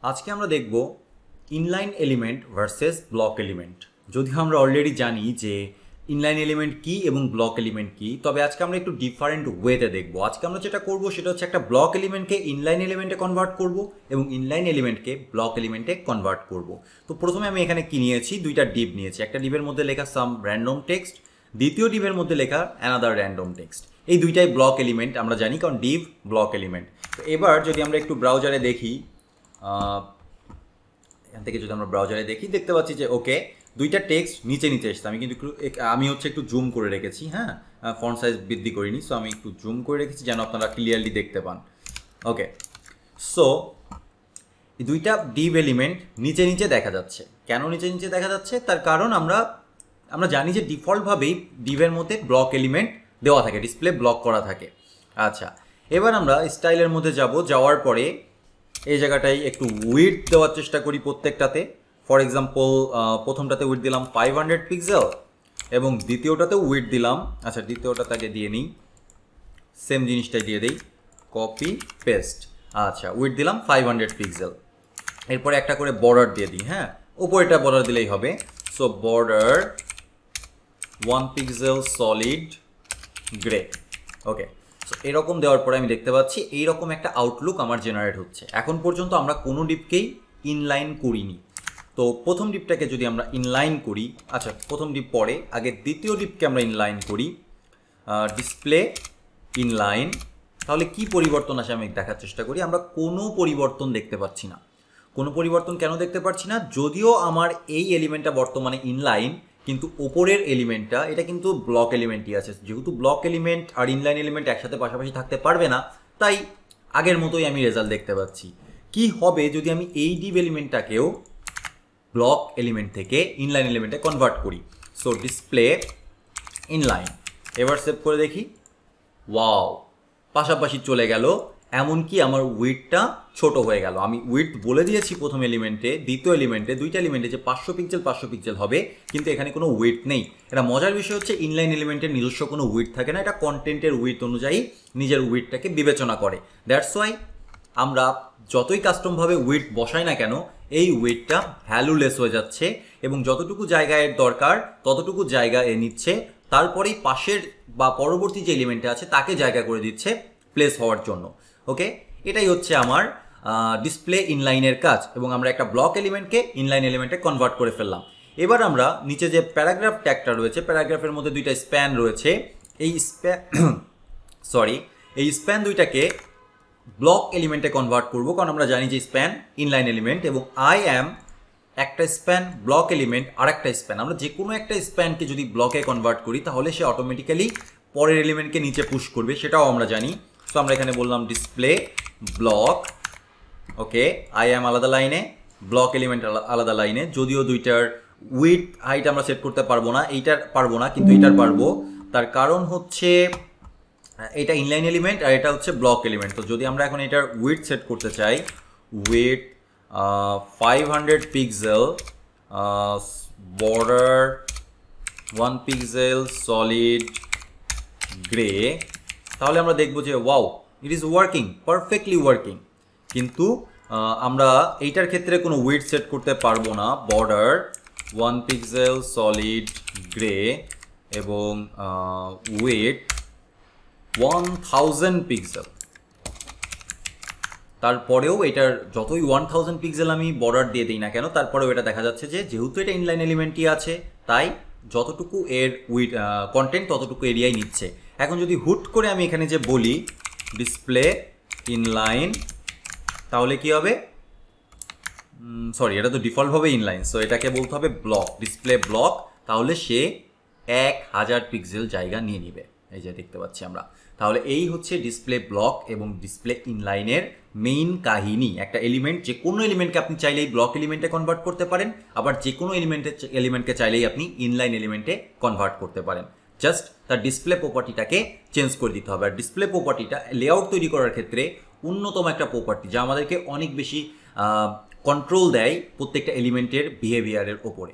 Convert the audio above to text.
আজকে আমরা দেখব inline element versus block element. যদিও আমরা অলরেডি জানি যে ইনলাইন এলিমেন্ট কি এবং ব্লক এলিমেন্ট কি, তবে আজকে আমরা একটু ডিফারেন্ট ওয়েতে দেখব। আজকে আমরা যেটা করব সেটা হচ্ছে একটা ব্লক এলিমেন্টকে ইনলাইন এলিমেন্টে কনভার্ট করব এবং ইনলাইন এলিমেন্টকে ব্লক এলিমেন্টে কনভার্ট করব। তো প্রথমে আমি এখানে কি নিয়েছি, দুইটা ডিভ নিয়েছি। একটা ডিভের মধ্যে লেখা সাম র্যান্ডম টেক্সট, দ্বিতীয় ডিভের মধ্যে লেখা অ্যানাদার র্যান্ডম টেক্সট। এই দুইটাই ব্লক এলিমেন্ট আমরা জানি, কারণ ডিভ ব্লক এলিমেন্ট। তো এবার যদি আমরা একটু ব্রাউজারে দেখি, এখান থেকে যদি আমরা ব্রাউজারে দেখি দেখতে পাচ্ছি যে ওকে দুইটা টেক্সট নিচে নিচে এসছে। আমি কিন্তু আমি একটু জুম করে রেখেছি, হ্যাঁ, ফন্ট সাইজ বৃদ্ধি করিনি, সো আমি একটু জুম করে রেখেছি যেন আপনারা ক্লিয়ারলি দেখতে পান। ওকে, সো এই দুইটা ডিভ এলিমেন্ট নিচে নিচে দেখা যাচ্ছে। কেন নিচে নিচে দেখা যাচ্ছে? তার কারণ আমরা জানি যে ডিফল্টভাবেই ডিভের মধ্যে ব্লক এলিমেন্ট দেওয়া থাকে, ডিসপ্লে ব্লক করা থাকে। আচ্ছা, এবার আমরা স্টাইলের মধ্যে যাওয়ার পরে এই জায়গাটায় একটু উইডথ দেওয়ার চেষ্টা করি প্রত্যেকটাতে। ফর এক্সাম্পল প্রথমটাতে উইডথ দিলাম 500 পিক্সেল এবং দ্বিতীয়টাতেও উইডথ দিলাম, আচ্ছা দ্বিতীয়টাতে আগে দিয়ে নিই, সেম জিনিসটাই দিয়ে দিই, কপি পেস্ট। আচ্ছা, উইডথ দিলাম 500 পিক্সেল। এরপরে একটা করে বর্ডার দিয়ে দিই, হ্যাঁ, উপরেটা বর্ডার দিলেই হবে। So border 1 pixel solid grey. Okay, so এরকম দেওয়ার পরে আমি দেখতে পাচ্ছি এইরকম একটা আউটলুক আমার জেনারেট হচ্ছে। এখন পর্যন্ত আমরা কোনো ডিপকেই ইনলাইন করিনি। তো প্রথম ডিপটাকে যদি আমরা ইনলাইন করি, আচ্ছা প্রথম ডিপ পরে, আগে দ্বিতীয় ডিপকে আমরা ইনলাইন করি, ডিসপ্লে ইনলাইন, তাহলে কি পরিবর্তন আসে আমি দেখার চেষ্টা করি। আমরা কোনো পরিবর্তন দেখতে পাচ্ছি না। কোনো পরিবর্তন কেন দেখতে পাচ্ছি না? যদিও আমার এই এলিমেন্টটা বর্তমানে ইনলাইন, কিন্তু ওপরের এলিমেন্টটা এটা কিন্তু ব্লক এলিমেন্টই আছে। যেহেতু ব্লক এলিমেন্ট আর ইনলাইন এলিমেন্ট একসাথে পাশাপাশি থাকতে পারবে না, তাই আগের মতোই আমি রেজাল্ট দেখতে পাচ্ছি। কি হবে যদি আমি এই ডিভ এলিমেন্টটাকেও ব্লক এলিমেন্ট থেকে ইনলাইন এলিমেন্টে কনভার্ট করি? সো ডিসপ্লে ইনলাইন, এবার সেভ করে দেখি, ওয়াও, পাশাপাশি চলে গেল। এমনকি আমার উইডথটা ছোট হয়ে গেল। আমি উইডথ বলে দিয়েছি প্রথম এলিমেন্টে, দ্বিতীয় এলিমেন্টে, দুইটা এলিমেন্টে যে 500 পিক্সেল হবে, কিন্তু এখানে কোনো উইডথ নেই। এটা মজার বিষয় হচ্ছে ইনলাইন এলিমেন্টের নিজস্ব কোনো উইডথ থাকে না, এটা কন্টেন্টের উইডথ অনুযায়ী নিজের উইডথটাকে বিবেচনা করে। দ্যাটস ওয়াই আমরা যতই কাস্টমভাবে উইডথ বসাই না কেন, এই উইডথটা ভ্যালুলেস হয়ে যাচ্ছে এবং যতটুকু জায়গায় দরকার ততটুকু জায়গা এ নিচ্ছে, তারপরেই পাশের বা পরবর্তী যে এলিমেন্টে আছে তাকে জায়গা করে দিচ্ছে প্লেস হওয়ার জন্য। ওকে, এটাই হচ্ছে আমার ডিসপ্লে ইনলাইনের কাজ এবং আমরা একটা ব্লক এলিমেন্টকে ইনলাইন এলিমেন্টে কনভার্ট করে ফেললাম। এবার আমরা নিচে যে প্যারাগ্রাফ ট্যাগটা রয়েছে, প্যারাগ্রাফের মধ্যে দুইটা স্প্যান রয়েছে, এই স্প্যান দুইটাকে ব্লক এলিমেন্টে কনভার্ট করব, কারণ আমরা জানি যে স্প্যান ইনলাইন এলিমেন্ট এবং আই অ্যাম একটা স্প্যান ব্লক এলিমেন্ট আর একটা স্প্যান। আমরা যে কোনো একটা স্প্যানকে যদি ব্লকে কনভার্ট করি তাহলে সে অটোমেটিক্যালি পরের এলিমেন্টকে নিচে পুশ করবে, সেটাও আমরা জানি। সো আমরা এখানে বললাম display block, okay, I am আলাদা লাইনে, ব্লক এলিমেন্ট আলাদা লাইনে। যদিও দুইটার উইডথ হাইট আমরা সেট করতে পারবো না, এইটার পারবো না, কিন্তু এইটার পারবো। তার কারণ হচ্ছে এটা ইনলাইন এলিমেন্ট আর এটা হচ্ছে ব্লক এলিমেন্ট। তো যদি আমরা এখন এটার উইডথ সেট করতে চাই, width 500 pixel, border 1 pixel solid grey, তাহলে আমরা দেখবো যে wow, it is working, perfectly working. কিন্তু আমরা এইটার ক্ষেত্রে কোনো উইডথ সেট করতে পারবো না। বর্ডার 1 পিক্সেল সলিড গ্রে এবং উইডথ 1000 পিক্সেল। তারপরেও এটার যতই 1000 পিক্সেল আমি বর্ডার দিয়ে দিই না কেন, তারপরেও এটা দেখা যাচ্ছে যে যেহেতু এটা ইনলাইন এলিমেন্টই আছে, তাই যতটুকু এর কন্টেন্ট ততটুকু এরিয়াই নিচ্ছে। এখন যদি হুট করে আমি এখানে যে বলি ডিসপ্লে ইনলাইন, তাহলে কি হবে? সরি, এটা তো ডিফল্টভাবে ইনলাইন, সো এটাকে বলতে হবে ব্লক, ডিসপ্লে ব্লক, তাহলে সে 1000 পিক্সেল জায়গা নিয়ে নিবে। এই যে দেখতে পাচ্ছি আমরা। তাহলে এই হচ্ছে ডিসপ্লে ব্লক এবং ডিসপ্লে ইনলাইনের মেইন কাহিনী। একটা এলিমেন্ট, যে কোনো এলিমেন্টকে আপনি চাইলেই ব্লক এলিমেন্টে কনভার্ট করতে পারেন, আবার যে কোনো এলিমেন্টকে চাইলেই আপনি ইনলাইন এলিমেন্টে কনভার্ট করতে পারেন। জাস্ট তার ডিসপ্লে প্রপার্টিটাকে চেঞ্জ করে দিতে হবে। আর ডিসপ্লে প্রপার্টিটা লেআউট তৈরি করার ক্ষেত্রে অন্যতম একটা প্রপার্টি, যা আমাদেরকে অনেক বেশি কন্ট্রোল দেয় প্রত্যেকটা এলিমেন্টের বিহেভিয়ারের ওপরে।